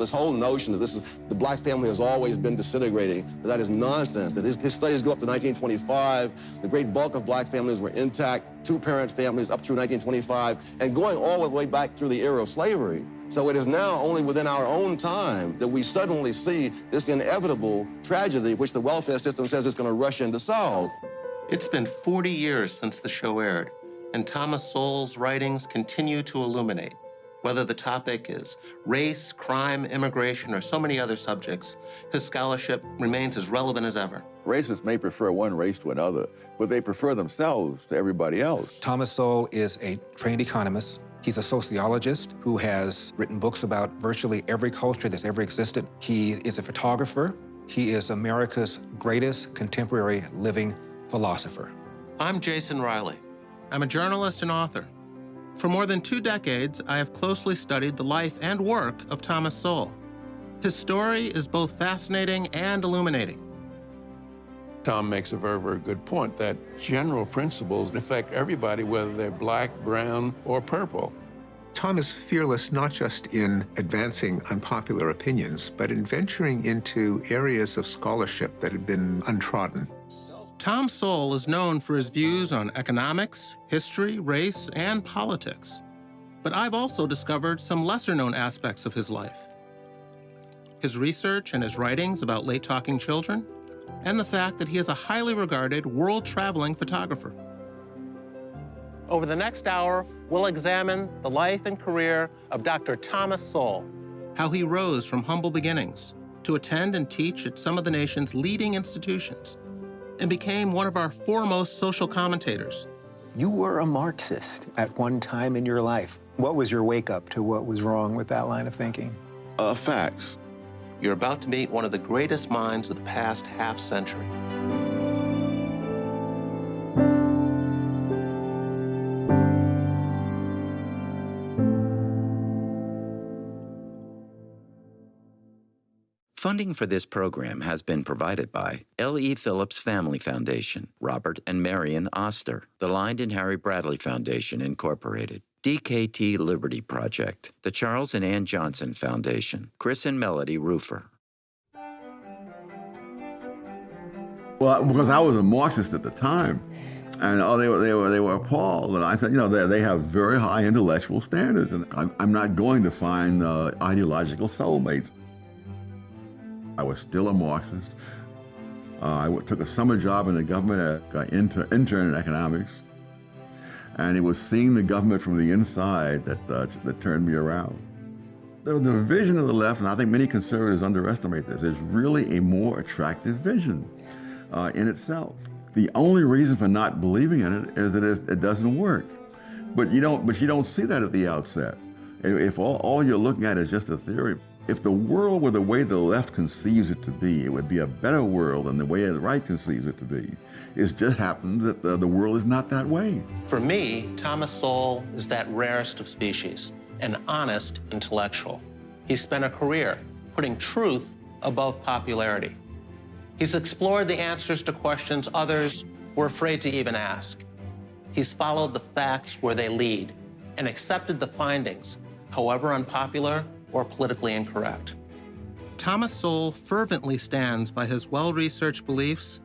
This whole notion that the black family has always been disintegrating, that is nonsense. That his studies go up to 1925. The great bulk of black families were intact, two-parent families up through 1925, and going all the way back through the era of slavery. So it is now only within our own time that we suddenly see this inevitable tragedy which the welfare system says it's going to rush in to solve. It's been 40 years since the show aired, and Thomas Sowell's writings continue to illuminate. Whether the topic is race, crime, immigration, or so many other subjects, his scholarship remains as relevant as ever. Racists may prefer one race to another, but they prefer themselves to everybody else. Thomas Sowell is a trained economist. He's a sociologist who has written books about virtually every culture that's ever existed. He is a photographer. He is America's greatest contemporary living philosopher. I'm Jason Riley. I'm a journalist and author. For more than 2 decades, I have closely studied the life and work of Thomas Sowell. His story is both fascinating and illuminating. Tom makes a very, very good point that general principles affect everybody, whether they're black, brown, or purple. Tom is fearless not just in advancing unpopular opinions, but in venturing into areas of scholarship that had been untrodden. Tom Sowell is known for his views on economics, history, race, and politics. But I've also discovered some lesser-known aspects of his life. His research and his writings about late-talking children, and the fact that he is a highly regarded world-traveling photographer. Over the next hour, we'll examine the life and career of Dr. Thomas Sowell, how he rose from humble beginnings to attend and teach at some of the nation's leading institutions, and became one of our foremost social commentators. You were a Marxist at one time in your life. What was your wake-up to what was wrong with that line of thinking? Facts. You're about to meet one of the greatest minds of the past half-century. Funding for this program has been provided by L.E. Phillips Family Foundation, Robert and Marion Oster, the Lynd and Harry Bradley Foundation, Incorporated, DKT Liberty Project, the Charles and Ann Johnson Foundation, Chris and Melody Roofer. Well, because I was a Marxist at the time, and they were appalled. And I said, you know, they have very high intellectual standards, and I'm not going to find ideological soulmates. I was still a Marxist. I took a summer job in the government, intern in economics, and it was seeing the government from the inside that turned me around. The vision of the left, and I think many conservatives underestimate this, is really a more attractive vision in itself. The only reason for not believing in it is that it doesn't work. But you don't see that at the outset. If all you're looking at is just a theory. If the world were the way the left conceives it to be, it would be a better world than the way the right conceives it to be. It just happens that the world is not that way. For me, Thomas Sowell is that rarest of species, an honest intellectual. He spent a career putting truth above popularity. He's explored the answers to questions others were afraid to even ask. He's followed the facts where they lead and accepted the findings, however unpopular or politically incorrect. Thomas Sowell fervently stands by his well-researched beliefs,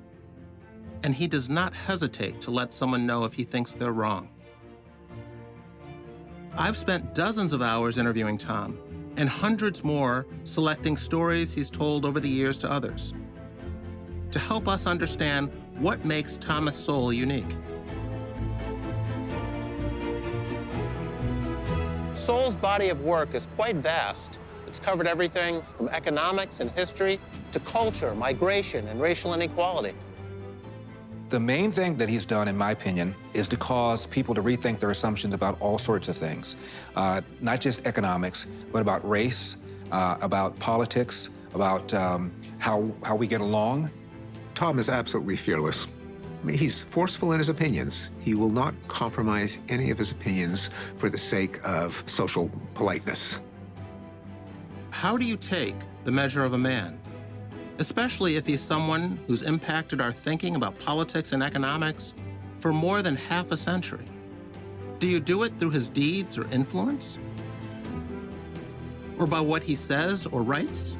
and he does not hesitate to let someone know if he thinks they're wrong. I've spent dozens of hours interviewing Tom, and hundreds more selecting stories he's told over the years to others, to help us understand what makes Thomas Sowell unique. Sowell's body of work is quite vast. It's covered everything from economics and history to culture, migration, and racial inequality. The main thing that he's done, in my opinion, is to cause people to rethink their assumptions about all sorts of things, not just economics, but about race, about politics, about how we get along. Tom is absolutely fearless. I mean, he's forceful in his opinions. He will not compromise any of his opinions for the sake of social politeness. How do you take the measure of a man, especially if he's someone who's impacted our thinking about politics and economics for more than half a century? Do you do it through his deeds or influence? or by what he says or writes?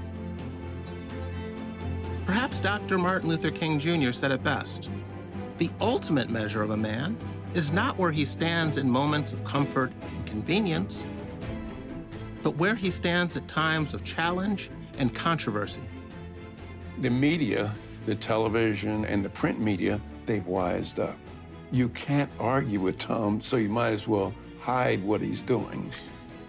Perhaps Dr. Martin Luther King Jr. said it best. The ultimate measure of a man is not where he stands in moments of comfort and convenience, but where he stands at times of challenge and controversy. The media, the television and the print media, they've wised up. You can't argue with Tom, so you might as well hide what he's doing.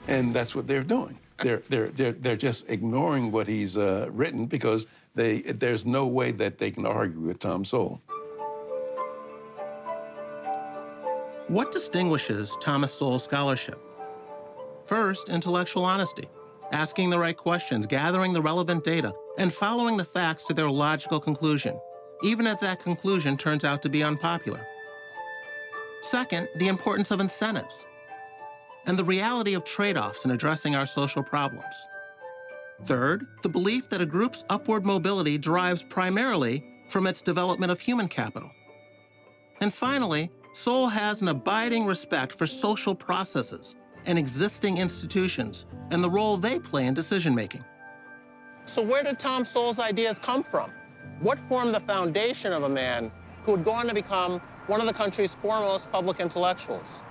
And that's what they're doing. They're just ignoring what he's written because there's no way that they can argue with Tom Sowell. What distinguishes Thomas Sowell's scholarship? First, intellectual honesty, asking the right questions, gathering the relevant data, and following the facts to their logical conclusion, even if that conclusion turns out to be unpopular. Second, the importance of incentives and the reality of trade-offs in addressing our social problems. Third, the belief that a group's upward mobility derives primarily from its development of human capital. And finally, Sowell has an abiding respect for social processes and existing institutions and the role they play in decision-making. So where did Tom Sowell's ideas come from? What formed the foundation of a man who would go on to become one of the country's foremost public intellectuals?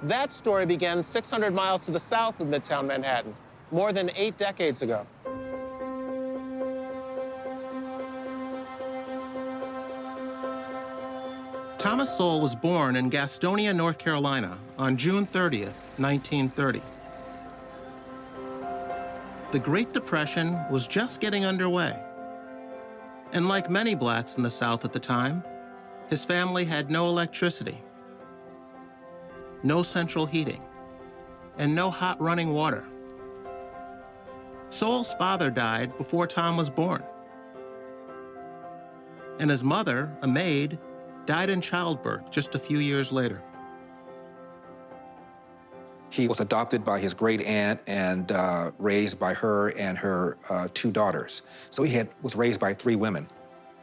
That story began 600 miles to the south of Midtown Manhattan, more than 8 decades ago. Thomas Sowell was born in Gastonia, North Carolina on June 30th, 1930. The Great Depression was just getting underway. And like many blacks in the South at the time, his family had no electricity, no central heating, and no hot running water. Sowell's father died before Tom was born. And his mother, a maid, died in childbirth just a few years later. He was adopted by his great aunt and raised by her and her 2 daughters. So he was raised by 3 women.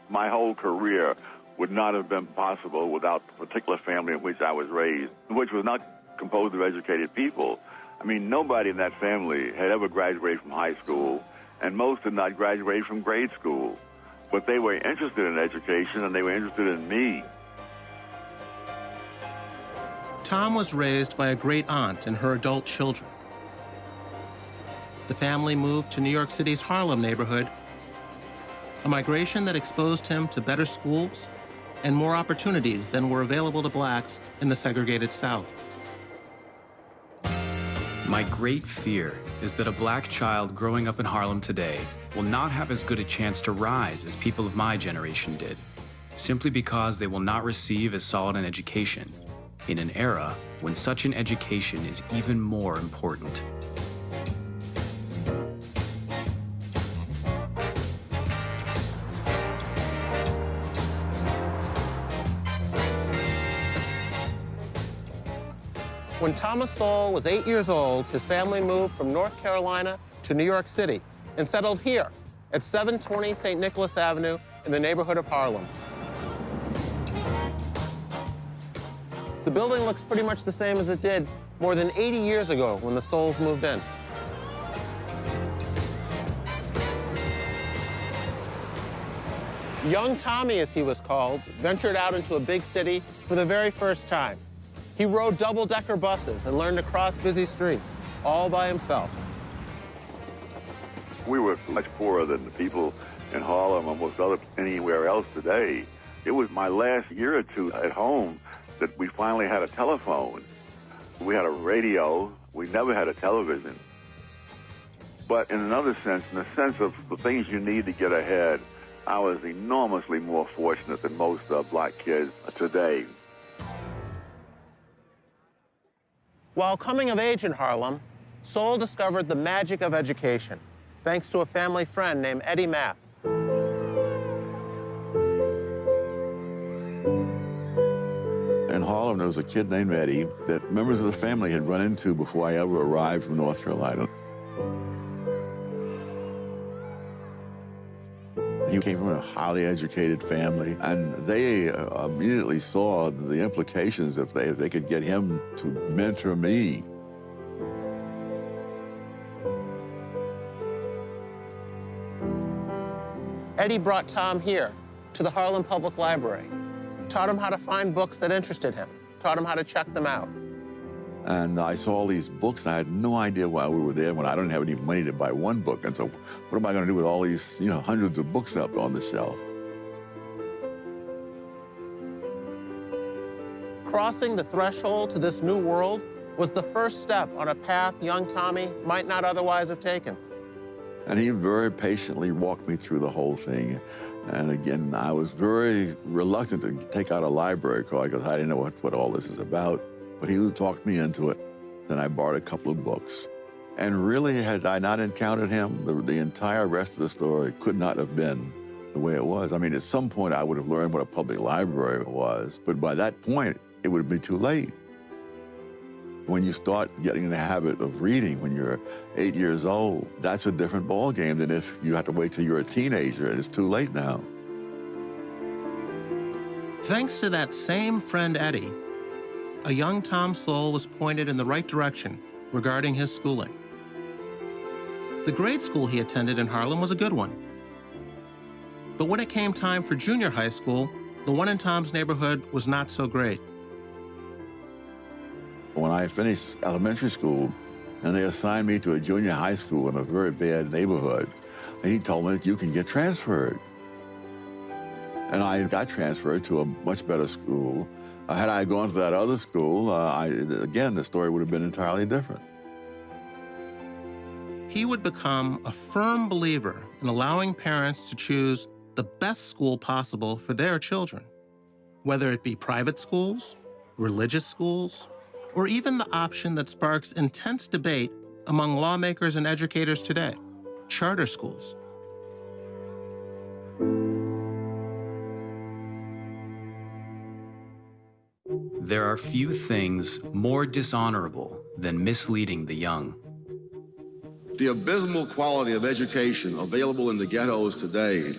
My whole career would not have been possible without the particular family in which I was raised, which was not composed of educated people. I mean, nobody in that family had ever graduated from high school, and most had not graduated from grade school. But they were interested in education, and they were interested in me. Tom was raised by a great aunt and her adult children. The family moved to New York City's Harlem neighborhood, a migration that exposed him to better schools and more opportunities than were available to blacks in the segregated South. My great fear is that a black child growing up in Harlem today will not have as good a chance to rise as people of my generation did, simply because they will not receive as solid an education in an era when such an education is even more important. When Thomas Sowell was 8 years old, his family moved from North Carolina to New York City and settled here at 720 St. Nicholas Avenue in the neighborhood of Harlem. The building looks pretty much the same as it did more than 80 years ago when the Sowells moved in. Young Tommy, as he was called, ventured out into a big city for the very first time. He rode double-decker buses and learned to cross busy streets, all by himself. We were much poorer than the people in Harlem or most anywhere else today. It was my last year or 2 at home that we finally had a telephone. We had a radio. We never had a television. But in another sense, in the sense of the things you need to get ahead, I was enormously more fortunate than most black kids today. While coming of age in Harlem, Sowell discovered the magic of education, thanks to a family friend named Eddie Mapp. In Harlem, there was a kid named Eddie that members of the family had run into before I ever arrived from North Carolina. He came from a highly educated family, and they immediately saw the implications if they could get him to mentor me. Eddie brought Tom here to the Harlem Public Library, taught him how to find books that interested him, taught him how to check them out. And I saw all these books, and I had no idea why we were there when I don't have any money to buy one book. And so what am I going to do with all these, hundreds of books up on the shelf? Crossing the threshold to this new world was the first step on a path young Tommy might not otherwise have taken. And he very patiently walked me through the whole thing. And again, I was very reluctant to take out a library card because I didn't know what all this is about. But he talked me into it. Then I borrowed a couple of books. And really, had I not encountered him, the entire rest of the story could not have been the way it was. I mean, at some point, I would have learned what a public library was. But by that point, it would be too late. When you start getting in the habit of reading when you're 8 years old, that's a different ballgame than if you have to wait till you're a teenager and it's too late now. Thanks to that same friend Eddie, a young Tom Sowell was pointed in the right direction regarding his schooling. The grade school he attended in Harlem was a good one. But when it came time for junior high school, the one in Tom's neighborhood was not so great. When I finished elementary school and they assigned me to a junior high school in a very bad neighborhood, he told me that you can get transferred. And I got transferred to a much better school. Had I gone to that other school, again, the story would have been entirely different. He would become a firm believer in allowing parents to choose the best school possible for their children, whether it be private schools, religious schools, or even the option that sparks intense debate among lawmakers and educators today, charter schools. There are few things more dishonorable than misleading the young. The abysmal quality of education available in the ghettos today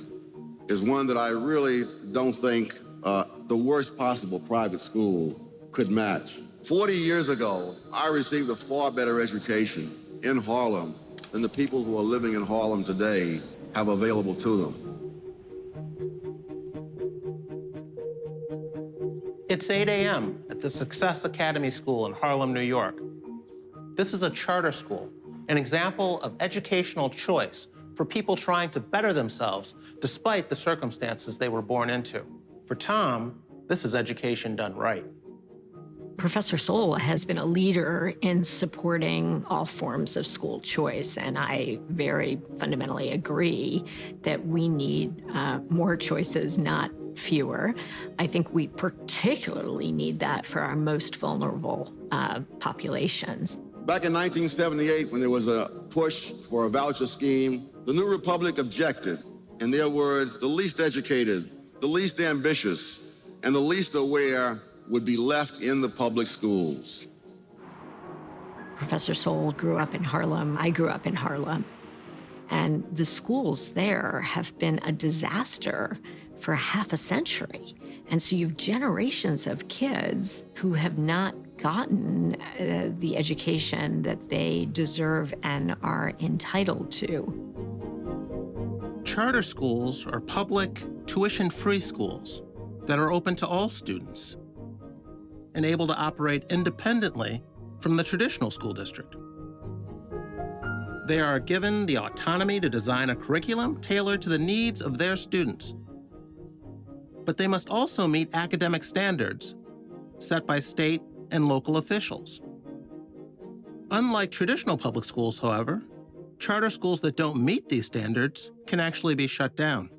is one that I really don't think the worst possible private school could match. 40 years ago, I received a far better education in Harlem than the people who are living in Harlem today have available to them. It's 8 a.m. at the Success Academy School in Harlem, New York. This is a charter school, an example of educational choice for people trying to better themselves despite the circumstances they were born into. For Tom, this is education done right. Professor Sowell has been a leader in supporting all forms of school choice, and I very fundamentally agree that we need more choices, not fewer. I think we particularly need that for our most vulnerable populations. Back in 1978, when there was a push for a voucher scheme, the New Republic objected. In their words, the least educated, the least ambitious, and the least aware would be left in the public schools. Professor Sowell grew up in Harlem. I grew up in Harlem. And the schools there have been a disaster for half a century. And so you have generations of kids who have not gotten the education that they deserve and are entitled to. Charter schools are public, tuition-free schools that are open to all students and able to operate independently from the traditional school district. They are given the autonomy to design a curriculum tailored to the needs of their students. But they must also meet academic standards set by state and local officials. Unlike traditional public schools, however, charter schools that don't meet these standards can actually be shut down.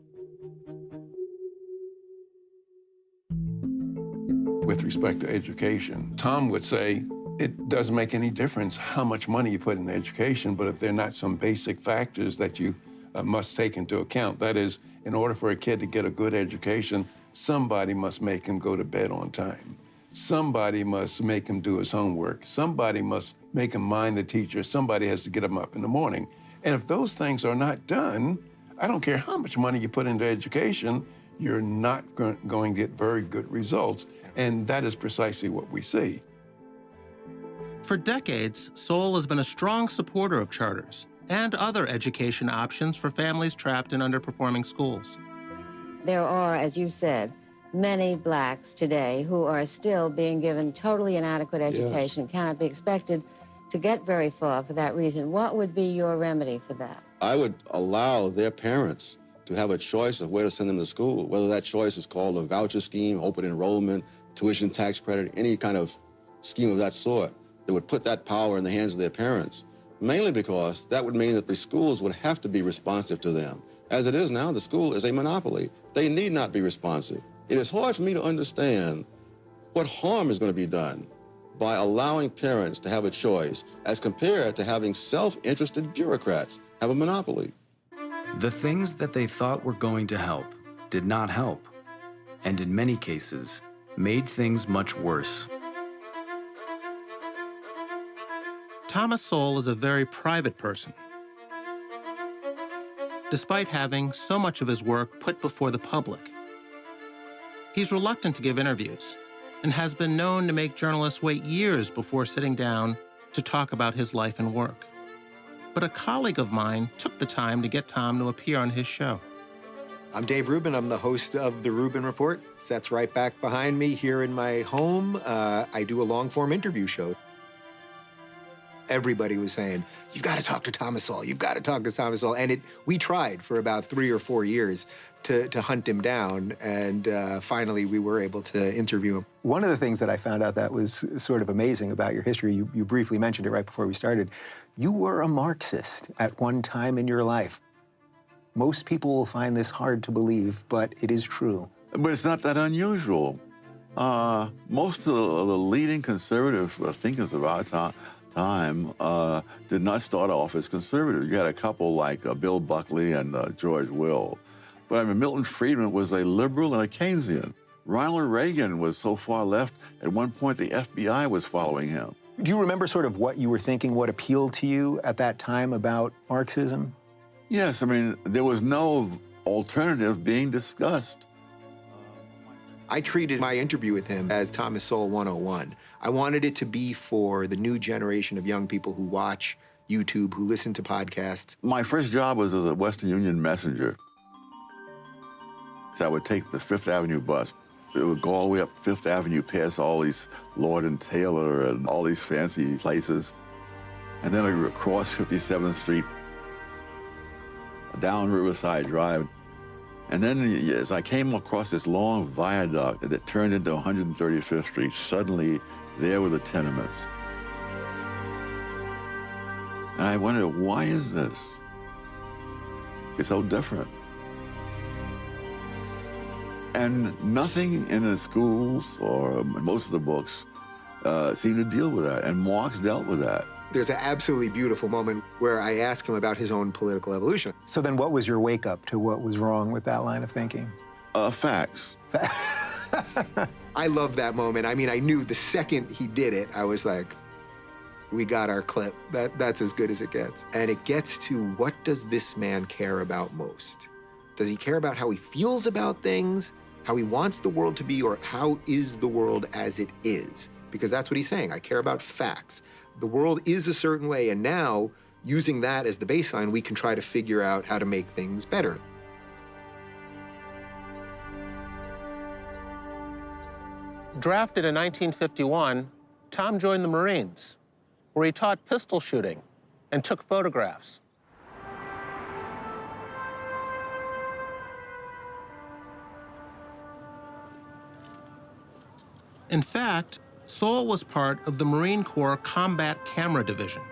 With respect to education, Tom would say, it doesn't make any difference how much money you put in education, but if there are not some basic factors that you must take into account, that is, in order for a kid to get a good education, somebody must make him go to bed on time. Somebody must make him do his homework. Somebody must make him mind the teacher. Somebody has to get him up in the morning. And if those things are not done, I don't care how much money you put into education, you're not going to get very good results. And that is precisely what we see. For decades, Sowell has been a strong supporter of charters and other education options for families trapped in underperforming schools. There are, as you said, many blacks today who are still being given totally inadequate education, yes, cannot be expected to get very far for that reason. What would be your remedy for that? I would allow their parents to have a choice of where to send them to school, whether that choice is called a voucher scheme, open enrollment, tuition tax credit, any kind of scheme of that sort that would put that power in the hands of their parents, mainly because that would mean that the schools would have to be responsive to them. As it is now, the school is a monopoly. They need not be responsive. It is hard for me to understand what harm is going to be done by allowing parents to have a choice as compared to having self-interested bureaucrats have a monopoly. The things that they thought were going to help did not help, and in many cases, made things much worse. Thomas Sowell is a very private person. Despite having so much of his work put before the public, he's reluctant to give interviews and has been known to make journalists wait years before sitting down to talk about his life and work. But a colleague of mine took the time to get Tom to appear on his show. I'm Dave Rubin. I'm the host of The Rubin Report. Sets right back behind me here in my home. I do a long-form interview show. Everybody was saying, you've got to talk to Thomas Sowell. You've got to talk to Thomas Sowell. And we tried for about 3 or 4 years to hunt him down. And finally, we were able to interview him. One of the things that I found out that was sort of amazing about your history, you briefly mentioned it right before we started, you were a Marxist at one time in your life. Most people will find this hard to believe, but it is true. But it's not that unusual. Most of the leading conservative thinkers of our time did not start off as conservative. You had a couple like Bill Buckley and George Will. But I mean, Milton Friedman was a liberal and a Keynesian. Ronald Reagan was so far left, at one point the FBI was following him. Do you remember sort of what you were thinking, what appealed to you at that time about Marxism? Yes, I mean, there was no alternative being discussed. I treated my interview with him as Thomas Sowell 101. I wanted it to be for the new generation of young people who watch YouTube, who listen to podcasts. My first job was as a Western Union messenger. So I would take the Fifth Avenue bus. It would go all the way up Fifth Avenue, past all these Lord and Taylor and all these fancy places. And then I would cross 57th Street, down Riverside Drive. And then as I came across this long viaduct that turned into 135th Street, suddenly there were the tenements. And I wondered, why is this? It's so different. And nothing in the schools or most of the books seemed to deal with that, and Marx dealt with that. There's an absolutely beautiful moment where I ask him about his own political evolution. So then what was your wake-up to what was wrong with that line of thinking? Facts. I love that moment. I mean, I knew the second he did it, I was like, we got our clip. That's as good as it gets. And it gets to, what does this man care about most? Does he care about how he feels about things, how he wants the world to be, or how is the world as it is? Because that's what he's saying. I care about facts. The world is a certain way, and now, using that as the baseline, we can try to figure out how to make things better. Drafted in 1951, Tom joined the Marines, where he taught pistol shooting and took photographs. In fact, Sowell was part of the Marine Corps Combat Camera Division.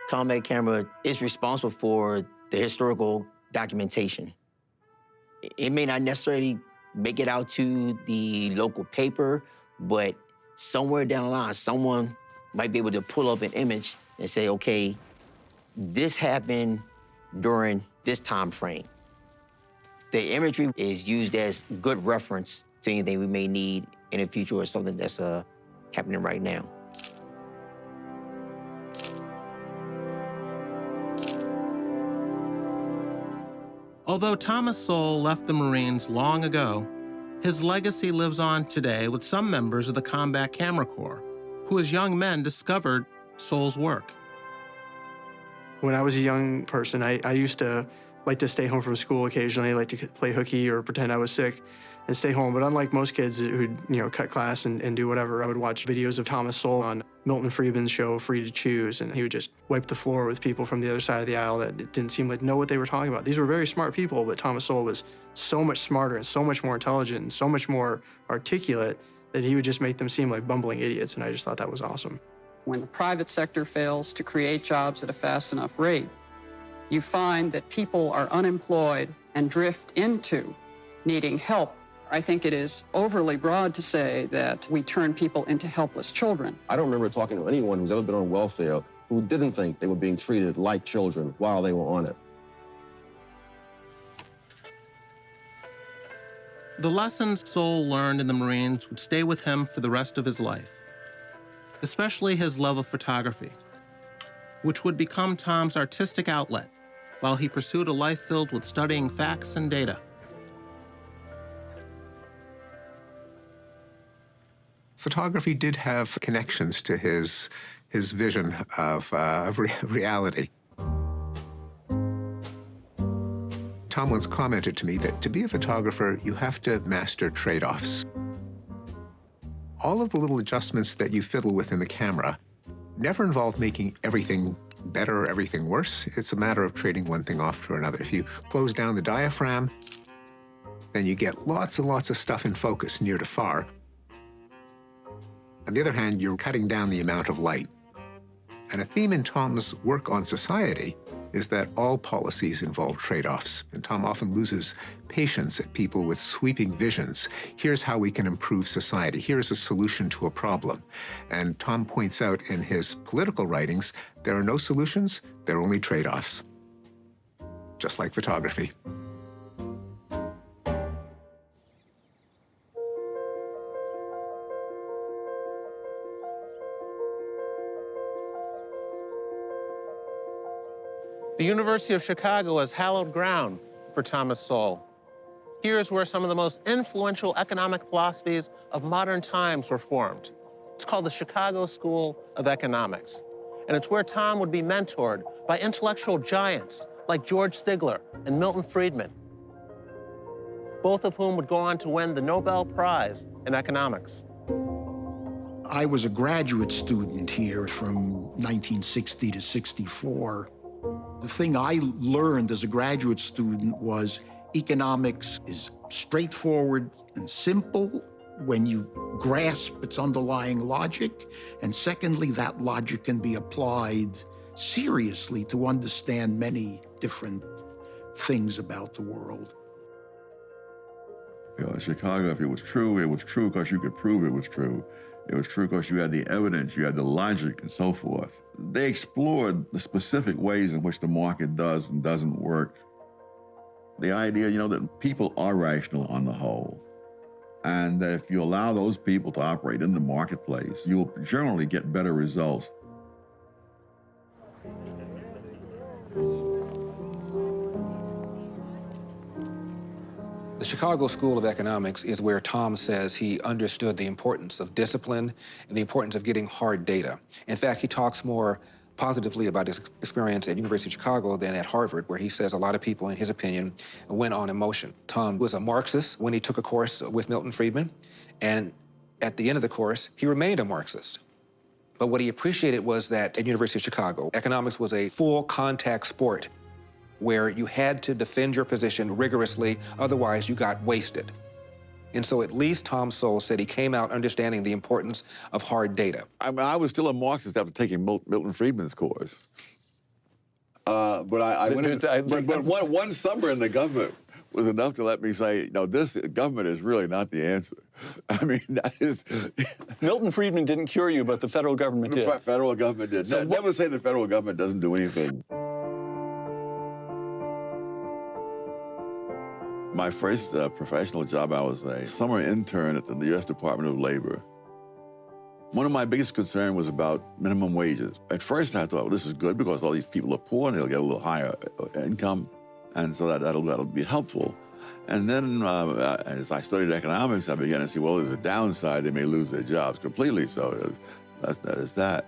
Combat Camera is responsible for the historical documentation. It may not necessarily make it out to the local paper, but somewhere down the line, someone might be able to pull up an image and say, okay, this happened during this time frame. The imagery is used as good reference to anything we may need in the future or something that's happening right now. Although Thomas Sowell left the Marines long ago, his legacy lives on today with some members of the Combat Camera Corps, who as young men discovered Sowell's work. When I was a young person, I used to like to stay home from school occasionally, like to play hooky or pretend I was sick and stay home. But unlike most kids who'd, cut class and do whatever, I would watch videos of Thomas Sowell on Milton Friedman's show, Free to Choose, and he would just wipe the floor with people from the other side of the aisle that didn't seem like know what they were talking about. These were very smart people, but Thomas Sowell was so much smarter and so much more intelligent and so much more articulate that he would just make them seem like bumbling idiots, and I just thought that was awesome. When the private sector fails to create jobs at a fast enough rate, you find that people are unemployed and drift into needing help. I think it is overly broad to say that we turn people into helpless children. I don't remember talking to anyone who's ever been on welfare who didn't think they were being treated like children while they were on it. The lessons Sowell learned in the Marines would stay with him for the rest of his life, especially his love of photography, which would become Tom's artistic outlet while he pursued a life filled with studying facts and data. Photography did have connections to his vision of reality. Tom once commented to me that to be a photographer, you have to master trade-offs. All of the little adjustments that you fiddle with in the camera never involve making everything better or everything worse. It's a matter of trading one thing off to another. If you close down the diaphragm, then you get lots and lots of stuff in focus near to far. On the other hand, you're cutting down the amount of light. And a theme in Tom's work on society is that all policies involve trade-offs, and Tom often loses patience at people with sweeping visions. Here's how we can improve society. Here's a solution to a problem. And Tom points out in his political writings, there are no solutions, there are only trade-offs, just like photography. The University of Chicago is hallowed ground for Thomas Sowell. Here's where some of the most influential economic philosophies of modern times were formed. It's called the Chicago School of Economics. And it's where Tom would be mentored by intellectual giants like George Stigler and Milton Friedman, both of whom would go on to win the Nobel Prize in economics. I was a graduate student here from 1960 to 64. The thing I learned as a graduate student was economics is straightforward and simple when you grasp its underlying logic. And secondly, that logic can be applied seriously to understand many different things about the world. Chicago, if it was true because you could prove it was true. It was true because you had the evidence, you had the logic, and so forth. They explored the specific ways in which the market does and doesn't work. The idea, that people are rational on the whole, and that if you allow those people to operate in the marketplace, you'll generally get better results. The Chicago School of Economics is where Tom says he understood the importance of discipline and the importance of getting hard data. In fact, he talks more positively about his experience at University of Chicago than at Harvard, where he says a lot of people, in his opinion, went on emotion. Tom was a Marxist when he took a course with Milton Friedman, and at the end of the course, he remained a Marxist. But what he appreciated was that at University of Chicago, economics was a full contact sport where you had to defend your position rigorously, otherwise you got wasted. And so at least Tom Sowell said he came out understanding the importance of hard data. I was still a Marxist after taking Milton Friedman's course. But one summer in the government was enough to let me say, this government is really not the answer. I mean, that is... Milton Friedman didn't cure you, but the federal government did. The federal government did. So never say the federal government doesn't do anything. My first professional job, I was a summer intern at the U.S. Department of Labor. One of my biggest concerns was about minimum wages. At first, I thought, well, this is good because all these people are poor and they'll get a little higher income, and so that'll be helpful. And then as I studied economics, I began to see, well, there's a downside. They may lose their jobs completely, so that is that.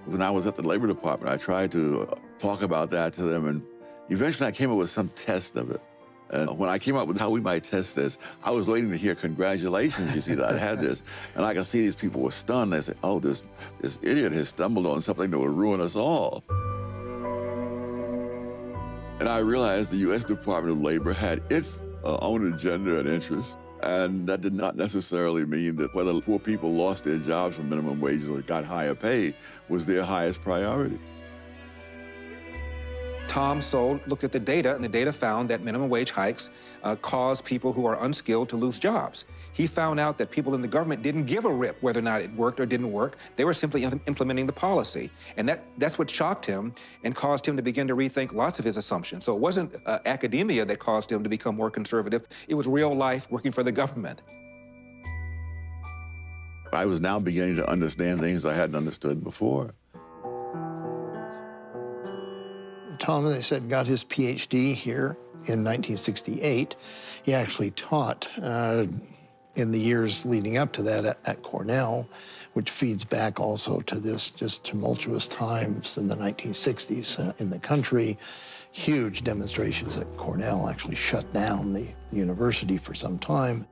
When I was at the Labor Department, I tried to talk about that to them, and eventually I came up with some test of it. And when I came up with how we might test this, I was waiting to hear congratulations, you see, that I had this. And I could see these people were stunned. They said, oh, this idiot has stumbled on something that will ruin us all. And I realized the U.S. Department of Labor had its own agenda and interests. And that did not necessarily mean that whether poor people lost their jobs for minimum wages or got higher pay was their highest priority. Tom Sowell looked at the data, and the data found that minimum wage hikes cause people who are unskilled to lose jobs. He found out that people in the government didn't give a rip whether or not it worked or didn't work. They were simply implementing the policy. And that's what shocked him and caused him to begin to rethink lots of his assumptions. So it wasn't academia that caused him to become more conservative. It was real life working for the government. I was now beginning to understand things I hadn't understood before. Tom, as I said, got his PhD here in 1968. He actually taught in the years leading up to that at Cornell, which feeds back also to this just tumultuous times in the 1960s in the country. Huge demonstrations at Cornell actually shut down the university for some time.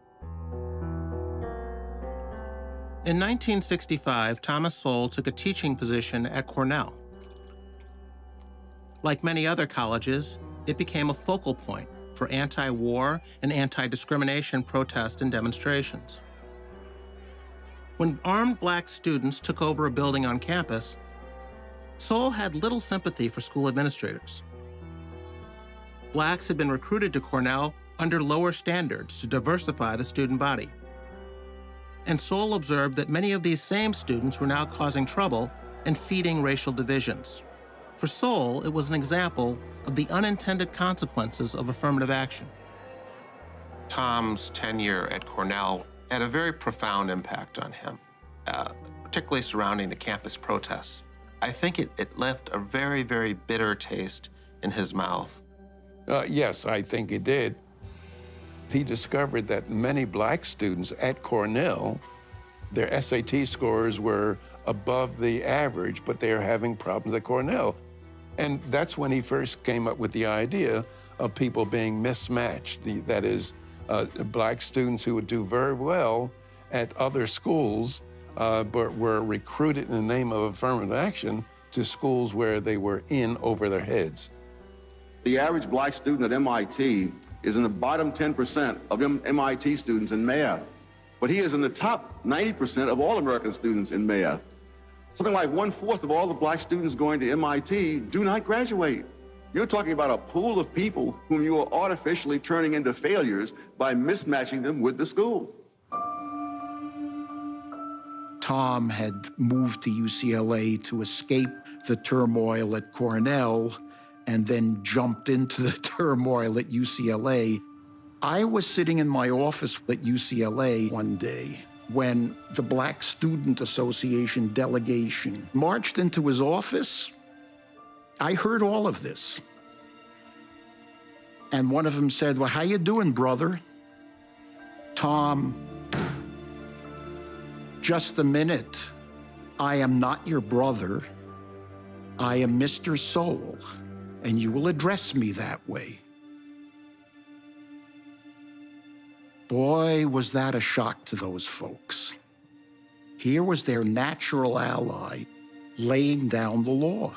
In 1965, Thomas Sowell took a teaching position at Cornell. Like many other colleges, it became a focal point for anti-war and anti-discrimination protests and demonstrations. When armed black students took over a building on campus, Sowell had little sympathy for school administrators. Blacks had been recruited to Cornell under lower standards to diversify the student body. And Sowell observed that many of these same students were now causing trouble and feeding racial divisions. For Sowell, it was an example of the unintended consequences of affirmative action. Tom's tenure at Cornell had a very profound impact on him, particularly surrounding the campus protests. I think it left a very, very bitter taste in his mouth. Yes, I think it did. He discovered that many black students at Cornell, their SAT scores were above the average, but they are having problems at Cornell. And that's when he first came up with the idea of people being mismatched. That is, black students who would do very well at other schools, but were recruited in the name of affirmative action to schools where they were in over their heads. The average black student at MIT is in the bottom 10% of MIT students in math, but he is in the top 90% of all American students in math. Something like 1/4 of all the black students going to MIT do not graduate. You're talking about a pool of people whom you are artificially turning into failures by mismatching them with the school. Tom had moved to UCLA to escape the turmoil at Cornell and then jumped into the turmoil at UCLA. I was sitting in my office at UCLA one day when the Black Student Association delegation marched into his office. I heard all of this. And one of them said, well, how you doing, brother? Tom, just a minute. I am not your brother. I am Mr. Sowell, and you will address me that way. Boy, was that a shock to those folks. Here was their natural ally laying down the law.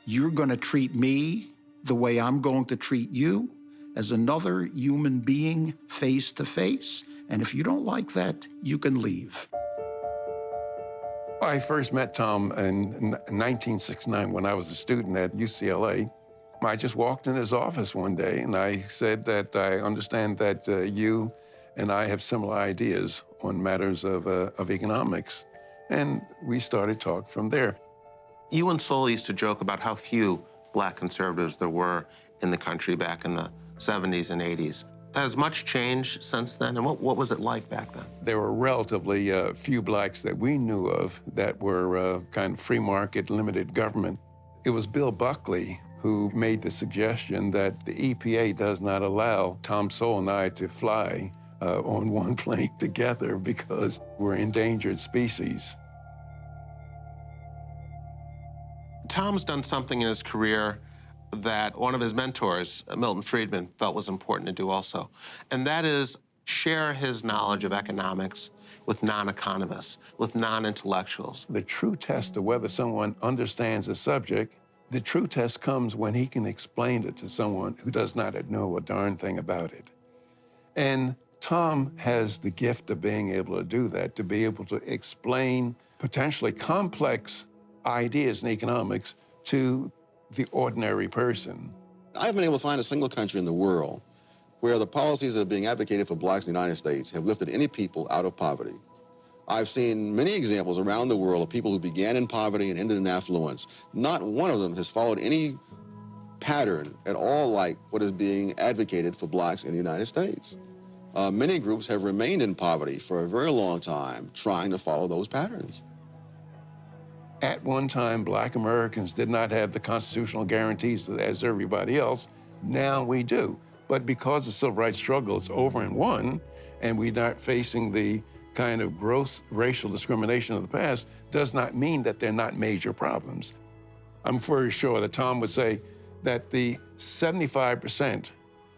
You're going to treat me the way I'm going to treat you, as another human being face to face. And if you don't like that, you can leave. I first met Tom in 1969 when I was a student at UCLA. I just walked in his office one day and I said that I understand that you and I have similar ideas on matters of economics. And we started talking from there. You and Sowell used to joke about how few black conservatives there were in the country back in the 70s and 80s. Has much changed since then, and what was it like back then? There were relatively few blacks that we knew of that were kind of free market, limited government. It was Bill Buckley who made the suggestion that the EPA does not allow Tom Sowell and I to fly on one plane together because we're endangered species. Tom's done something in his career that one of his mentors, Milton Friedman, felt was important to do also, and that is share his knowledge of economics with non-economists, with non-intellectuals. The true test of whether someone understands a subject, the true test comes when he can explain it to someone who does not know a darn thing about it. And Tom has the gift of being able to do that, to be able to explain potentially complex ideas in economics to the ordinary person. I haven't been able to find a single country in the world where the policies that are being advocated for blacks in the United States have lifted any people out of poverty. I've seen many examples around the world of people who began in poverty and ended in affluence. Not one of them has followed any pattern at all like what is being advocated for blacks in the United States. Many groups have remained in poverty for a very long time, trying to follow those patterns. At one time, black Americans did not have the constitutional guarantees as everybody else. Now we do. But because the civil rights struggle is over and won, and we're not facing the kind of gross racial discrimination of the past, does not mean that they're not major problems. I'm very sure that Tom would say that the 75%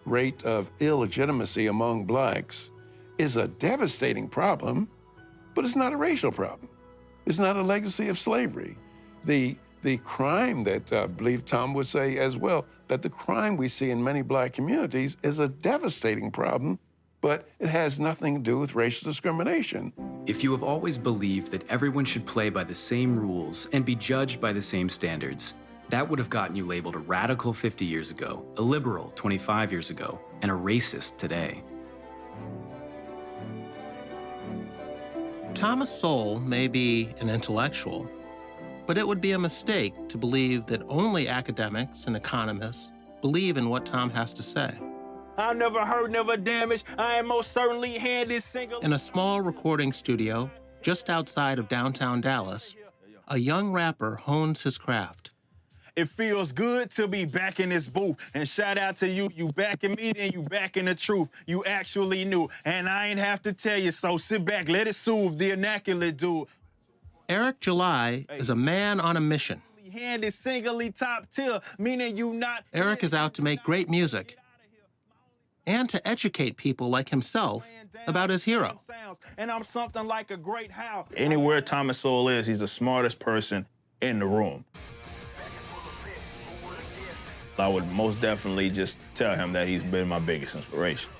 rate of illegitimacy among blacks is a devastating problem, but it's not a racial problem. It's not a legacy of slavery. The crime that I believe Tom would say as well, that the crime we see in many black communities is a devastating problem, but it has nothing to do with racial discrimination. If you have always believed that everyone should play by the same rules and be judged by the same standards, that would have gotten you labeled a radical 50 years ago, a liberal 25 years ago, and a racist today. Thomas Sowell may be an intellectual, but it would be a mistake to believe that only academics and economists believe in what Tom has to say. I never hurt, never damaged. I am most certainly handed single. In a small recording studio just outside of downtown Dallas, a young rapper hones his craft. It feels good to be back in this booth. And shout out to you. You back in me, then you back in the truth. You actually knew. And I ain't have to tell you, so sit back, let it soothe the vernacular dude. Eric July is a man on a mission. Handed singly top tier, meaning you not. Eric is out to make great music and to educate people like himself about his hero. And I'm something like a great how. Anywhere Thomas Sowell is, he's the smartest person in the room. I would most definitely just tell him that he's been my biggest inspiration,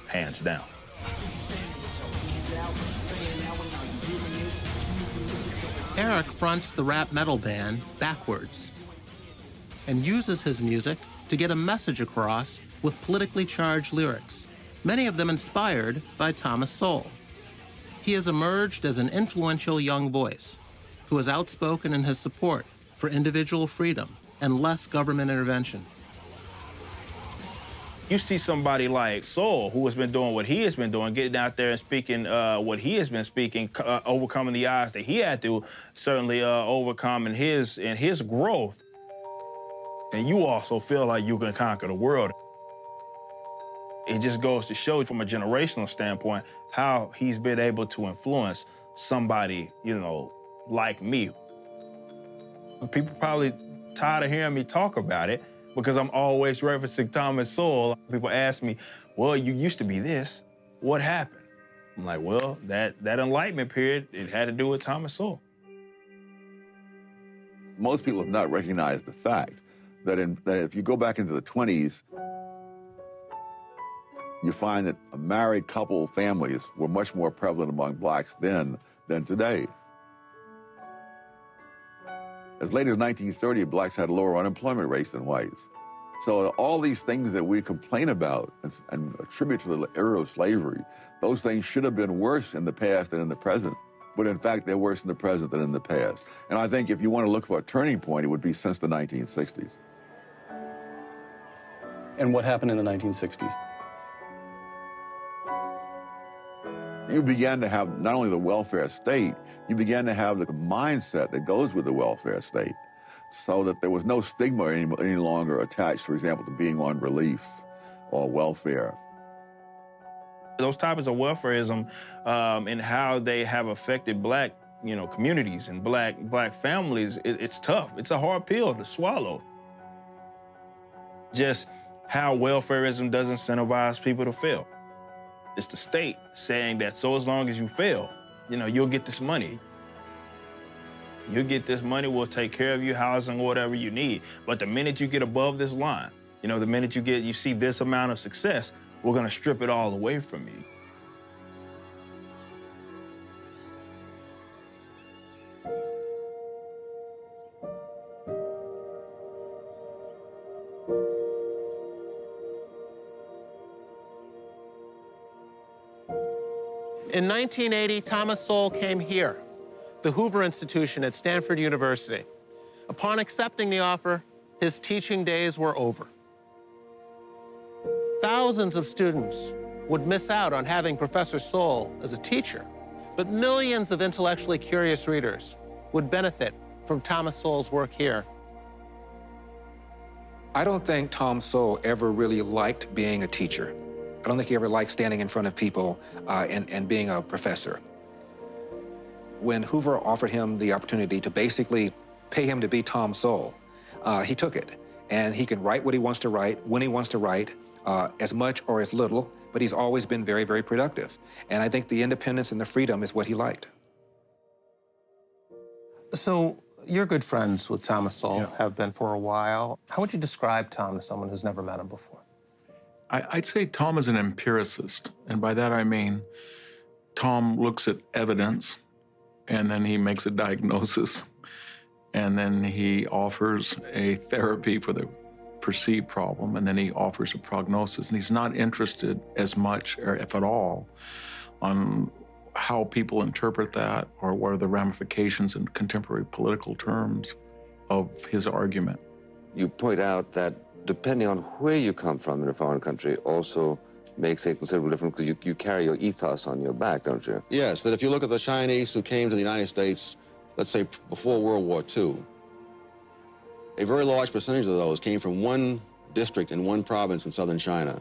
hands down. Eric fronts the rap metal band Backwards and uses his music to get a message across with politically charged lyrics, many of them inspired by Thomas Sowell. He has emerged as an influential young voice who is outspoken in his support for individual freedom and less government intervention. You see somebody like Sowell, who has been doing what he has been doing, getting out there and speaking what he has been speaking, overcoming the odds that he had to certainly overcome in his growth. And you also feel like you can conquer the world. It just goes to show from a generational standpoint how he's been able to influence somebody, you know, like me. People probably tired of hearing me talk about it because I'm always referencing Thomas Sowell. People ask me, well, you used to be this. What happened? I'm like, well, that Enlightenment period, it had to do with Thomas Sowell. Most people have not recognized the fact that if you go back into the 20s, you find that married couple families were much more prevalent among blacks then than today. As late as 1930, blacks had lower unemployment rates than whites. So all these things that we complain about and attribute to the era of slavery, those things should have been worse in the past than in the present. But in fact, they're worse in the present than in the past. And I think if you want to look for a turning point, it would be since the 1960s. And what happened in the 1960s? You began to have not only the welfare state, you began to have the mindset that goes with the welfare state, so that there was no stigma any longer attached, for example, to being on relief or welfare. Those topics of welfareism and how they have affected black communities and black families, it's tough. It's a hard pill to swallow. Just how welfareism does incentivize people to fail. It's the state saying that so as long as you fail, you'll get this money. You'll get this money, we'll take care of you, housing, whatever you need. But the minute you get above this line, the minute you see this amount of success, we're gonna strip it all away from you. In 1980, Thomas Sowell came here, the Hoover Institution at Stanford University. Upon accepting the offer, his teaching days were over. Thousands of students would miss out on having Professor Sowell as a teacher, but millions of intellectually curious readers would benefit from Thomas Sowell's work here. I don't think Tom Sowell ever really liked being a teacher. I don't think he ever liked standing in front of people and being a professor. When Hoover offered him the opportunity to basically pay him to be Tom Sowell, he took it. And he can write what he wants to write, when he wants to write, as much or as little, but he's always been very, very productive. And I think the independence and the freedom is what he liked. So you're good friends with Thomas Sowell, have been for a while. How would you describe Tom to someone who's never met him before? I'd say Tom is an empiricist, and by that I mean Tom looks at evidence, and then he makes a diagnosis, and then he offers a therapy for the perceived problem, and then he offers a prognosis, and he's not interested as much, or if at all, on how people interpret that or what are the ramifications in contemporary political terms of his argument. You point out that depending on where you come from in a foreign country also makes a considerable difference because you carry your ethos on your back, don't you? Yes, that if you look at the Chinese who came to the United States, let's say before World War II, a very large percentage of those came from one district in one province in southern China.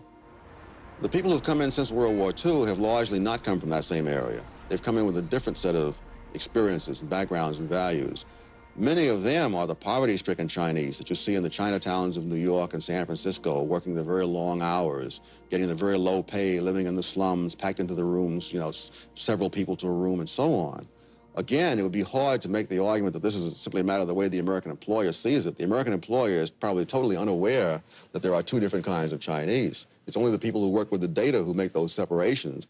The people who've come in since World War II have largely not come from that same area. They've come in with a different set of experiences and backgrounds and values. Many of them are the poverty-stricken Chinese that you see in the Chinatowns of New York and San Francisco, working the very long hours, getting the very low pay, living in the slums, packed into the rooms, several people to a room and so on. Again, it would be hard to make the argument that this is simply a matter of the way the American employer sees it. The American employer is probably totally unaware that there are two different kinds of Chinese. It's only the people who work with the data who make those separations.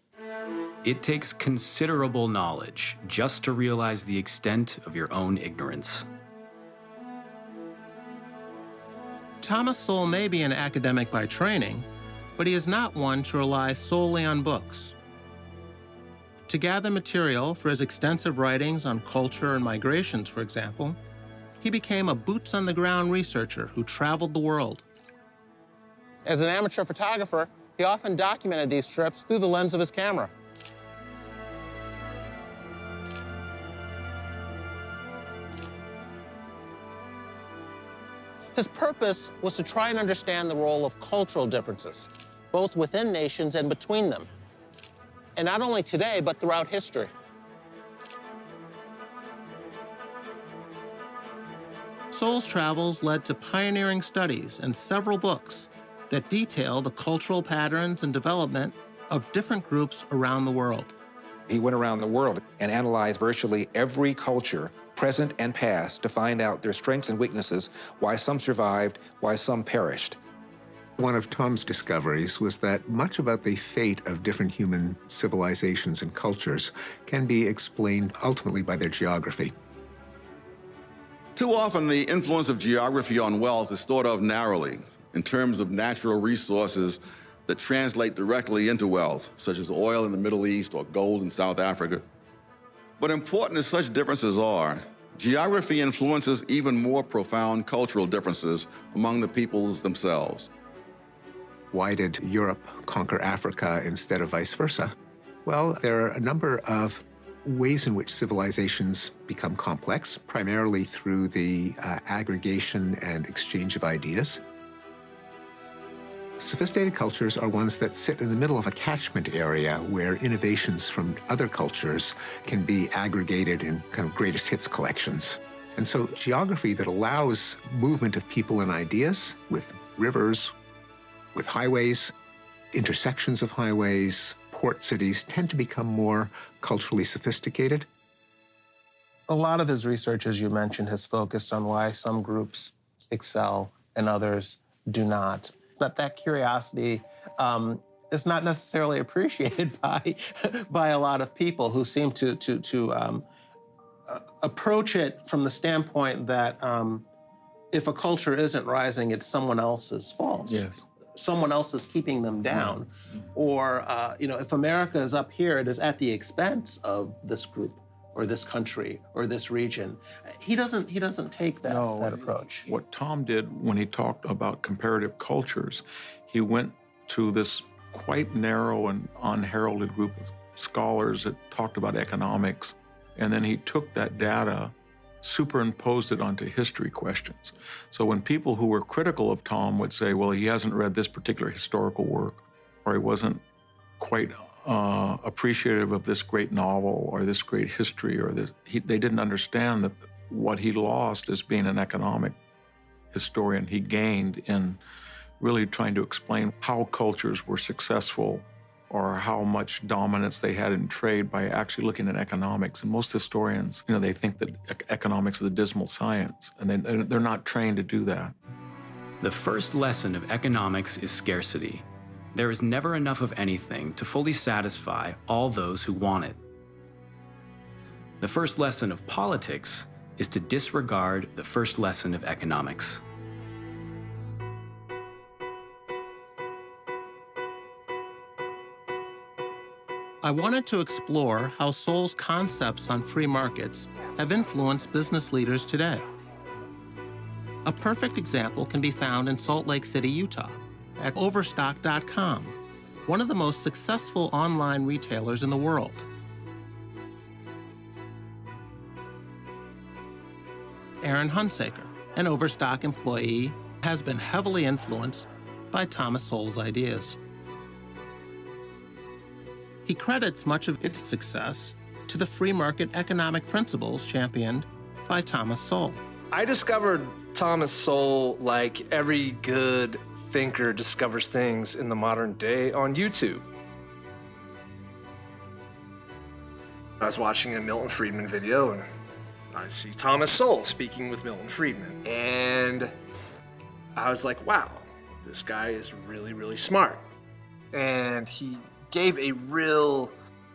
It takes considerable knowledge just to realize the extent of your own ignorance. Thomas Sowell may be an academic by training, but he is not one to rely solely on books. To gather material for his extensive writings on culture and migrations, for example, he became a boots-on-the-ground researcher who traveled the world. As an amateur photographer, he often documented these trips through the lens of his camera. His purpose was to try and understand the role of cultural differences, both within nations and between them. And not only today, but throughout history. Sowell's travels led to pioneering studies and several books that detail the cultural patterns and development of different groups around the world. He went around the world and analyzed virtually every culture, present and past, to find out their strengths and weaknesses, why some survived, why some perished. One of Tom's discoveries was that much about the fate of different human civilizations and cultures can be explained ultimately by their geography. Too often, the influence of geography on wealth is thought of narrowly in terms of natural resources that translate directly into wealth, such as oil in the Middle East or gold in South Africa. But important as such differences are, geography influences even more profound cultural differences among the peoples themselves. Why did Europe conquer Africa instead of vice versa? Well, there are a number of ways in which civilizations become complex, primarily through the aggregation and exchange of ideas. Sophisticated cultures are ones that sit in the middle of a catchment area where innovations from other cultures can be aggregated in kind of greatest hits collections. And so geography that allows movement of people and ideas with rivers, with highways, intersections of highways, port cities tend to become more culturally sophisticated. A lot of his research, as you mentioned, has focused on why some groups excel and others do not. That curiosity is not necessarily appreciated by a lot of people who seem to approach it from the standpoint that if a culture isn't rising, it's someone else's fault. Yes. Someone else is keeping them down. Or, if America is up here, it is at the expense of this group or this country or this region. He doesn't take that approach. What Tom did when he talked about comparative cultures, he went to this quite narrow and unheralded group of scholars that talked about economics, and then he took that data, superimposed it onto history questions. So when people who were critical of Tom would say, well, he hasn't read this particular historical work, or he wasn't quite appreciative of this great novel or this great history, or this, they didn't understand that what he lost as being an economic historian, he gained in really trying to explain how cultures were successful or how much dominance they had in trade by actually looking at economics. And most historians, they think that economics is a dismal science, and they're not trained to do that. The first lesson of economics is scarcity. There is never enough of anything to fully satisfy all those who want it. The first lesson of politics is to disregard the first lesson of economics. I wanted to explore how Sowell's concepts on free markets have influenced business leaders today. A perfect example can be found in Salt Lake City, Utah, at Overstock.com, one of the most successful online retailers in the world. Aaron Hunsaker, an Overstock employee, has been heavily influenced by Thomas Sowell's ideas. He credits much of its success to the free market economic principles championed by Thomas Sowell. I discovered Thomas Sowell, like every good thinker discovers things in the modern day, on YouTube. I was watching a Milton Friedman video, and I see Thomas Sowell speaking with Milton Friedman. And I was like, wow, this guy is really, really smart. And he gave a real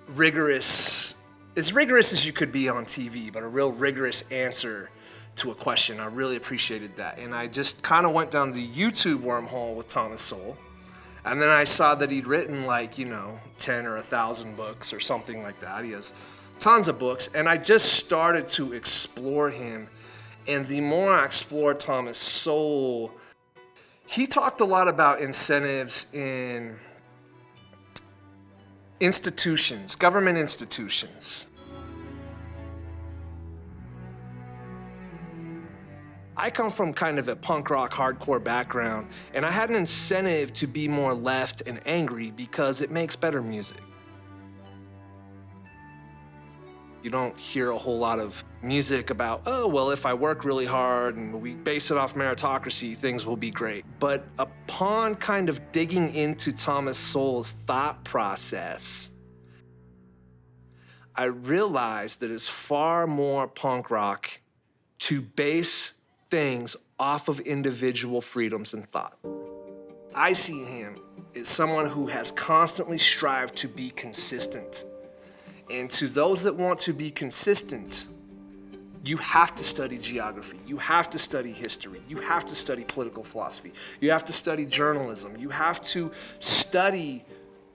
rigorous, as rigorous as you could be on TV, but a real rigorous answer to a question. I really appreciated that. And I just kind of went down the YouTube wormhole with Thomas Sowell. And then I saw that he'd written 10 or 1,000 books or something like that. He has tons of books. And I just started to explore him. And the more I explored Thomas Sowell, he talked a lot about incentives in institutions, government institutions. I come from kind of a punk rock, hardcore background, and I had an incentive to be more left and angry because it makes better music. You don't hear a whole lot of music about, oh, well, if I work really hard and we base it off meritocracy, things will be great. But upon kind of digging into Thomas Sowell's thought process, I realized that it's far more punk rock to base things off of individual freedoms and thought. I see him as someone who has constantly strived to be consistent. And to those that want to be consistent, you have to study geography, you have to study history, you have to study political philosophy, you have to study journalism, you have to study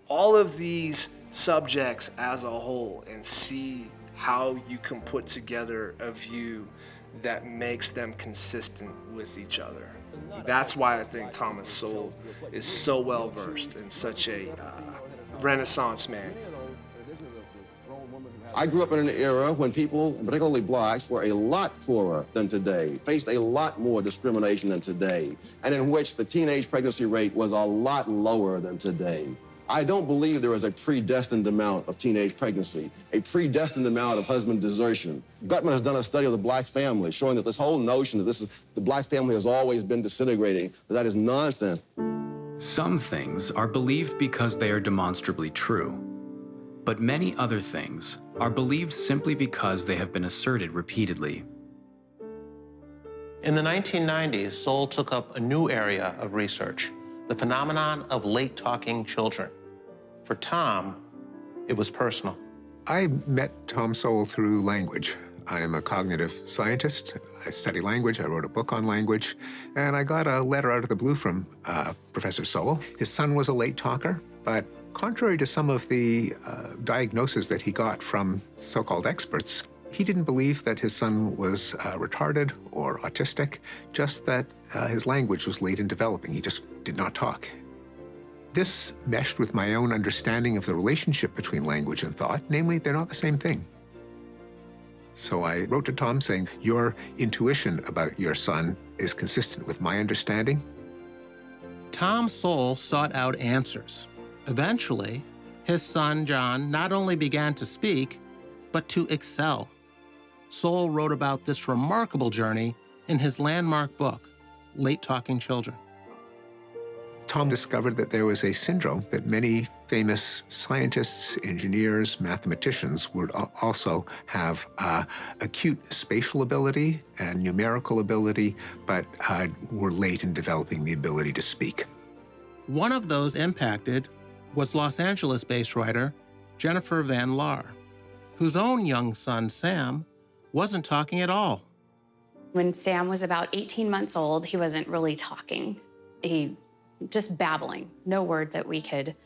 all of these subjects as a whole and see how you can put together a view that makes them consistent with each other. That's why I think Thomas Sowell is so well versed and such a Renaissance man. I grew up in an era when people, particularly blacks, were a lot poorer than today, faced a lot more discrimination than today, and in which the teenage pregnancy rate was a lot lower than today. I don't believe there is a predestined amount of teenage pregnancy, a predestined amount of husband desertion. Gutman has done a study of the black family showing that this whole notion that the black family has always been disintegrating, that is nonsense. Some things are believed because they are demonstrably true, but many other things are believed simply because they have been asserted repeatedly. In the 1990s, Soule took up a new area of research, the phenomenon of late-talking children. For Tom, it was personal. I met Tom Sowell through language. I am a cognitive scientist. I study language. I wrote a book on language. And I got a letter out of the blue from Professor Sowell. His son was a late talker, but contrary to some of the diagnoses that he got from so-called experts, he didn't believe that his son was retarded or autistic, just that his language was late in developing. He just did not talk. This meshed with my own understanding of the relationship between language and thought, namely, they're not the same thing. So I wrote to Tom saying, your intuition about your son is consistent with my understanding. Tom Sowell sought out answers. Eventually, his son, John, not only began to speak, but to excel. Sowell wrote about this remarkable journey in his landmark book, Late Talking Children. Tom discovered that there was a syndrome that many famous scientists, engineers, mathematicians would also have acute spatial ability and numerical ability, but were late in developing the ability to speak. One of those impacted was Los Angeles-based writer Jennifer Van Laar, whose own young son, Sam, wasn't talking at all. When Sam was about 18 months old, he wasn't really talking. He just babbling, no word that we could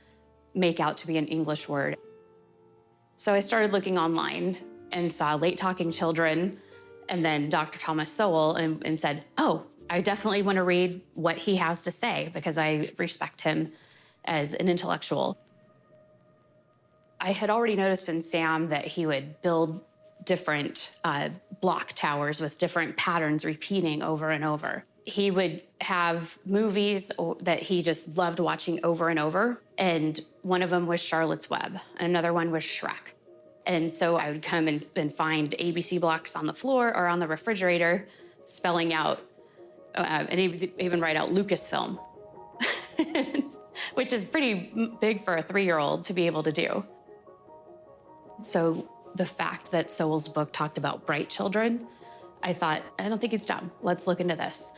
make out to be an English word. So I started looking online and saw Late Talking Children and then Dr. Thomas Sowell and said, oh, I definitely want to read what he has to say because I respect him as an intellectual. I had already noticed in Sam that he would build different block towers with different patterns repeating over and over. He would have movies that he just loved watching over and over, and one of them was Charlotte's Web, and another one was Shrek. And so I would come and find ABC blocks on the floor or on the refrigerator, spelling out, and even write out Lucasfilm, which is pretty big for a 3-year-old to be able to do. So the fact that Sowell's book talked about bright children, I thought, I don't think he's dumb. Let's look into this.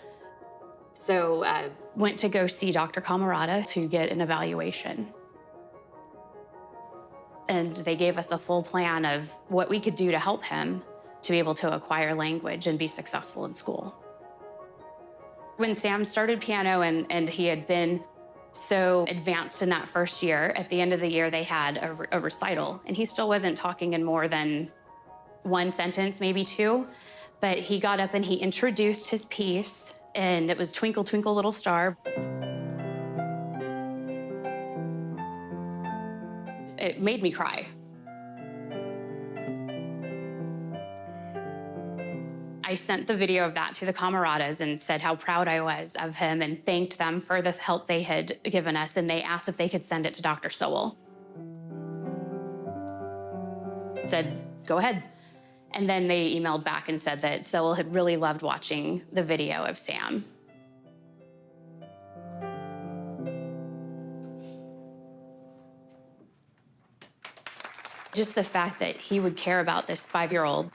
So I went to go see Dr. Camarada to get an evaluation. And they gave us a full plan of what we could do to help him to be able to acquire language and be successful in school. When Sam started piano and he had been so advanced in that first year, at the end of the year, they had a recital, and he still wasn't talking in more than one sentence, maybe two, but he got up and he introduced his piece, and it was Twinkle, Twinkle, Little Star. It made me cry. I sent the video of that to the Camaradas and said how proud I was of him and thanked them for the help they had given us, and they asked if they could send it to Dr. Sowell. Said, go ahead. And then they emailed back and said that Sowell had really loved watching the video of Sam. Just the fact that he would care about this 5-year-old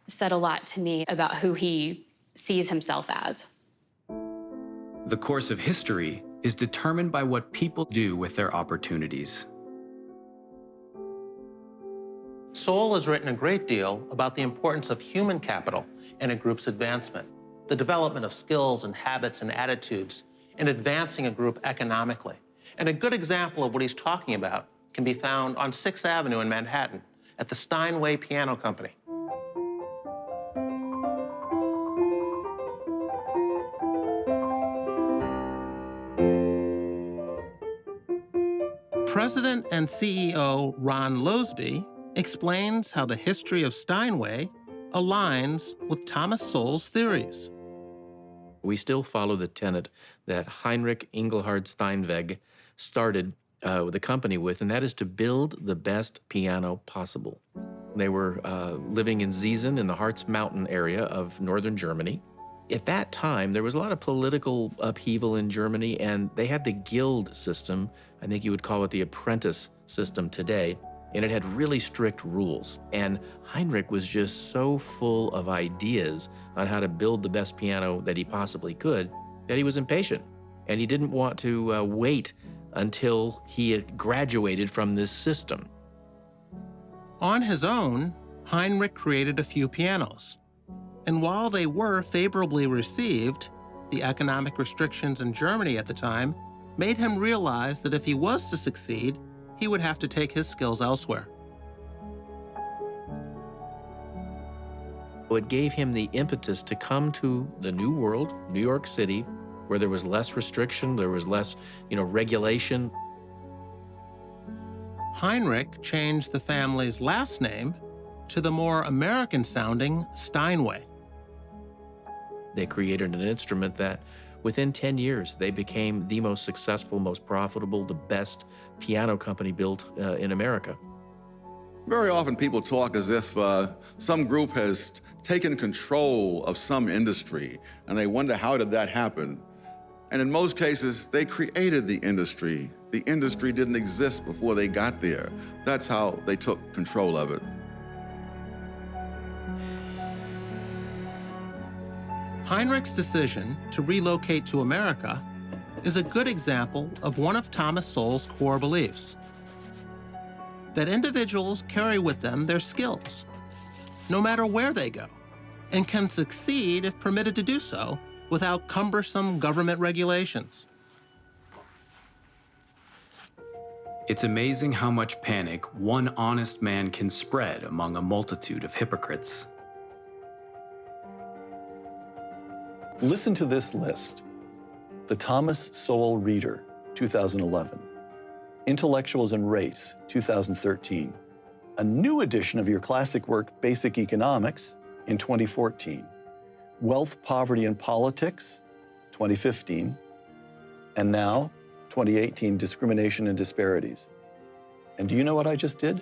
said a lot to me about who he sees himself as. The course of history is determined by what people do with their opportunities. Sowell has written a great deal about the importance of human capital in a group's advancement, the development of skills and habits and attitudes in advancing a group economically. And a good example of what he's talking about can be found on 6th Avenue in Manhattan at the Steinway Piano Company. President and CEO Ron Losby explains how the history of Steinway aligns with Thomas Sowell's theories. We still follow the tenet that Heinrich Engelhard Steinweg started the company with, and that is to build the best piano possible. They were living in Ziesen in the Harz Mountain area of northern Germany. At that time, there was a lot of political upheaval in Germany, and they had the guild system. I think you would call it the apprentice system today, and it had really strict rules. And Heinrich was just so full of ideas on how to build the best piano that he possibly could that he was impatient, and he didn't want to wait until he had graduated from this system. On his own, Heinrich created a few pianos. And while they were favorably received, the economic restrictions in Germany at the time made him realize that if he was to succeed, he would have to take his skills elsewhere. It gave him the impetus to come to the New World, New York City, where there was less restriction, there was less, regulation. Heinrich changed the family's last name to the more American-sounding Steinway. They created an instrument that, within 10 years, they became the most successful, most profitable, the best piano company built in America. Very often people talk as if some group has taken control of some industry, and they wonder how did that happen? And in most cases, they created the industry. The industry didn't exist before they got there. That's how they took control of it. Heinrich's decision to relocate to America is a good example of one of Thomas Sowell's core beliefs: that individuals carry with them their skills, no matter where they go, and can succeed if permitted to do so without cumbersome government regulations. It's amazing how much panic one honest man can spread among a multitude of hypocrites. Listen to this list. The Thomas Sowell Reader, 2011. Intellectuals and Race, 2013. A new edition of your classic work, Basic Economics, in 2014. Wealth, Poverty, and Politics, 2015. And now, 2018, Discrimination and Disparities. And do you know what I just did?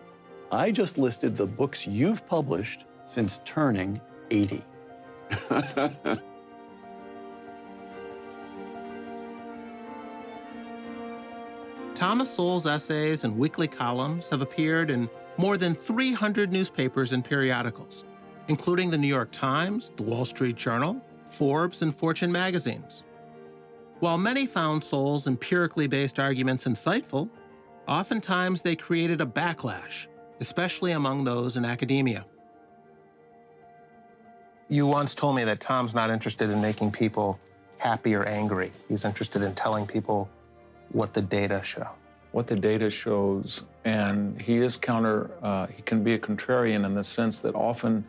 I just listed the books you've published since turning 80. Thomas Sowell's essays and weekly columns have appeared in more than 300 newspapers and periodicals, including the New York Times, the Wall Street Journal, Forbes, and Fortune magazines. While many found Sowell's empirically based arguments insightful, oftentimes they created a backlash, especially among those in academia. You once told me that Tom's not interested in making people happy or angry. He's interested in telling people what the data show. What the data shows, and he is he can be a contrarian in the sense that often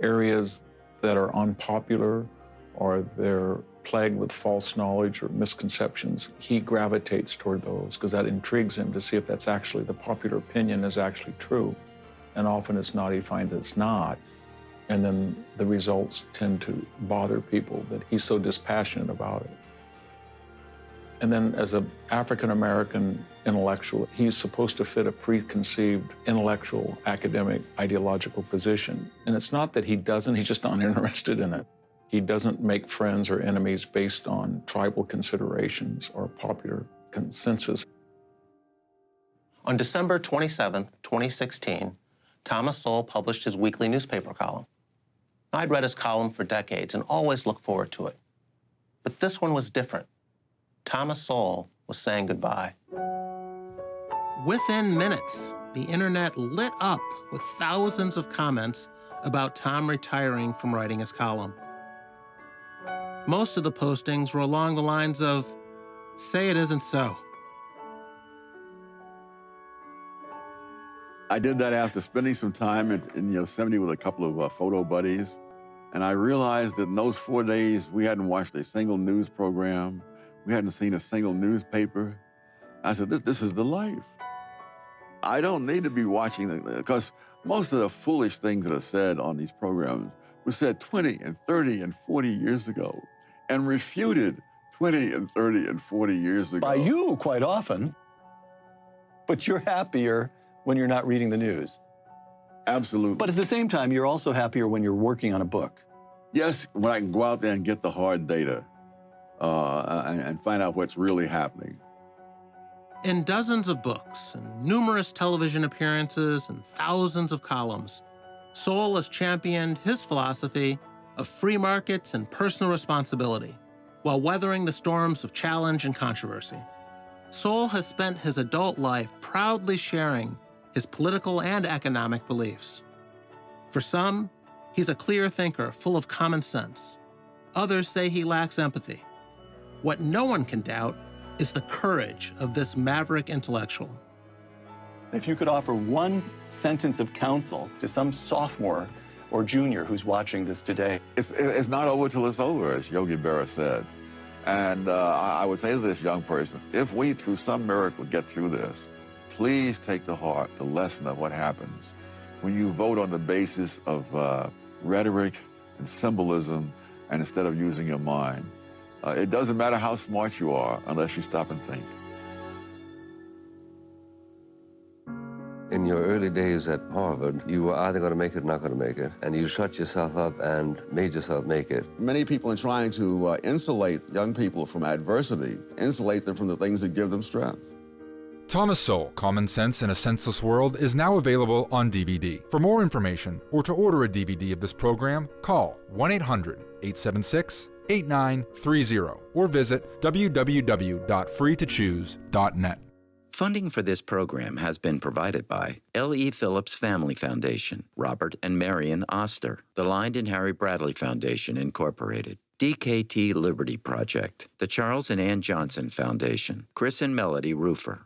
areas that are unpopular or they're plagued with false knowledge or misconceptions, he gravitates toward those because that intrigues him to see if that's actually the popular opinion is actually true. And often it's not, he finds it's not. And then the results tend to bother people that he's so dispassionate about it. And then as an African-American intellectual, he's supposed to fit a preconceived intellectual, academic, ideological position. And it's not that he doesn't, he's just not interested in it. He doesn't make friends or enemies based on tribal considerations or popular consensus. On December 27th, 2016, Thomas Sowell published his weekly newspaper column. I'd read his column for decades and always looked forward to it. But this one was different. Thomas Sowell was saying goodbye. Within minutes, the internet lit up with thousands of comments about Tom retiring from writing his column. Most of the postings were along the lines of, "Say it isn't so." I did that after spending some time in Yosemite with a couple of photo buddies. And I realized that in those 4 days, we hadn't watched a single news program. We hadn't seen a single newspaper. I said, this is the life. I don't need to be watching because Most of the foolish things that are said on these programs were said 20 and 30 and 40 years ago and refuted 20 and 30 and 40 years ago. By you, quite often. But you're happier when you're not reading the news. Absolutely. But at the same time, you're also happier when you're working on a book. Yes, when I can go out there and get the hard data and find out what's really happening. In dozens of books and numerous television appearances and thousands of columns, Sowell has championed his philosophy of free markets and personal responsibility while weathering the storms of challenge and controversy. Sowell has spent his adult life proudly sharing his political and economic beliefs. For some, he's a clear thinker full of common sense. Others say he lacks empathy. What no one can doubt is the courage of this maverick intellectual. If you could offer one sentence of counsel to some sophomore or junior who's watching this today. It's not over till it's over, as Yogi Berra said. And I would say to this young person, if we, through some miracle, get through this, please take to heart the lesson of what happens when you vote on the basis of rhetoric and symbolism and instead of using your mind. It doesn't matter how smart you are unless you stop and think. In your early days at Harvard, you were either going to make it or not going to make it, and you shut yourself up and made yourself make it. Many people, in trying to insulate young people from adversity, insulate them from the things that give them strength. Thomas Sowell, Common Sense in a Senseless World is now available on DVD. For more information or to order a DVD of this program, call 1-800-876-8930 or visit www.freetochoose.net. Funding for this program has been provided by L.E. Phillips Family Foundation, Robert and Marion Oster, the Lynd and Harry Bradley Foundation, Incorporated, DKT Liberty Project, the Charles and Ann Johnson Foundation, Chris and Melody Roofer.